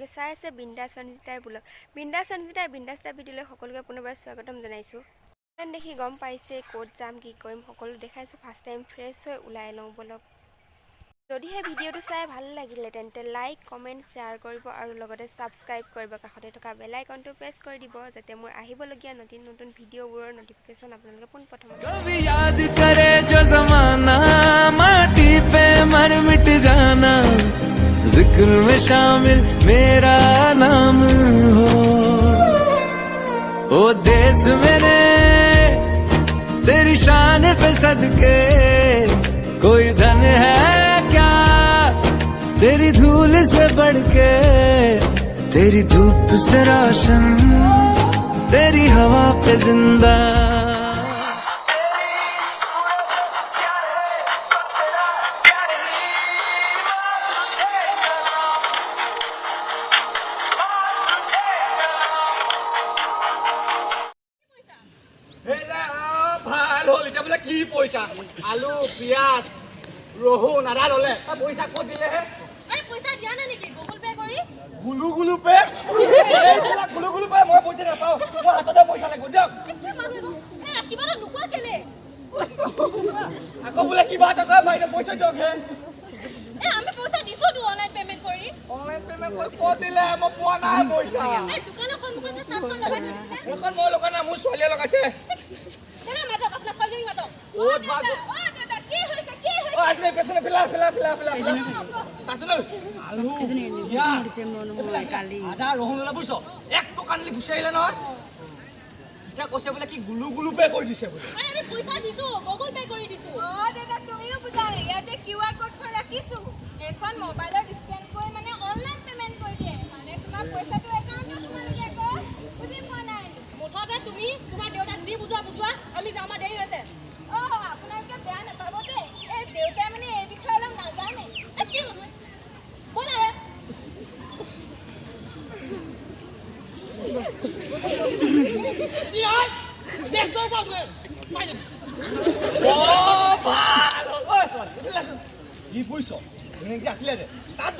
আপোনালোকে চাই আছে বিন্দাছ সঞ্জিতাৰ ব্লগ। বিন্দাছ ভিডিঅ'লৈ সকলোকে পুনৰবাৰ স্বাগতম জনাইছোঁ। দেখি গম পাইছে ক'ত যাম কি কৰিম সকলো দেখাইছোঁ। ফাৰ্ষ্ট টাইম ফ্ৰেছ হৈ ওলাই লওঁ বলক। যদিহে ভিডিঅ'টো চাই ভাল লাগিলে তেন্তে লাইক কমেণ্ট শ্বেয়াৰ কৰিব আৰু লগতে ছাবস্ক্ৰাইব কৰিব। কাষতে থকা বেল আইকনটো প্ৰেছ কৰি দিব যাতে মোৰ আহিবলগীয়া নতুন ভিডিঅ'বোৰৰ ন'টিফিকেশ্যন আপোনালোকে পোনপ্ৰথমে कभी याद करे जो जमाना माटी पे मर मिट जाना जिक्र में शामिल मेरा नाम हो ओ देश मेरे तेरी शान पे सदके कोई धन है क्या तेरी धूल से बढ़ के तेरी धूप से रोशन तेरी हवा पे जिंदा ভাল হল এটা বোলে কি পইচা আলু পিয়াজ রহুন আদা ললে পইচা কত দিলে হে আরে পয়সা দিয়া না নেকি গুগল পে কৰি গুলু গুলু পে এইবিলাক গুলু গুলু পে মই পইচা নাপাও মোৰ হাততে পইচা লাগিব দিয়ক মানুহ কিবা এটা নুকুৱা কেলে আকৌ বোলে কিবা টকা মাইনে পইচা দিয়ক হে আমি পইচা দিছো তো অনলাইন পেমেন্ট কৰি অনলাইন পেমেন্ট কৰি কত দিলে মই পোৱা নাই পইচা এই দোকানৰ সন্মুখতে চাটখন লগাই দিছিলে এখন মই লগা না মোৰ ছোৱালীয়ে লগাইছে কেনে মাতক আপোনাৰ ছোৱালী মাতক ও বাবু ও দাদা কি হৈছে ও আজলে পেছনে ফিলা তাছলে আলু কালি আদা ৰহুন ললা বুইছ এক টকা নিলি গুছি আহিলে নহয় এটা কৈছে বোলে কি গুলু গুলু পে কৰি দিছে বোলে আৰে আমি পইচা দিছো গুগল পে কৰি দিছো ও দাদা তুমিও বুজা নাই ইয়াতে কিউআৰ কোডখন ৰাখিছো এখন মোবাইলত স্ক্যান কৰি মানে অনলাইন পেমেন্ট কৰি দিয়ে মানে তোমাৰ পইচাটো একাউণ্টত সোমাই যাব বুজি পোৱা নাই মুঠতে তুমি তোমাৰ দেউতাক যি বুজোৱা আমি যাম দেৰি হৈছে ও আপোনালোকে বেয়া নাপাব দে এই দেউতাই মানে এই বিষয়ে অলপ নাজানে কি নহয় বলা হে কি হয় দেখো সাথে ও ভাল ও সরি কি বুঝছো তুমি কি আসলে যে তার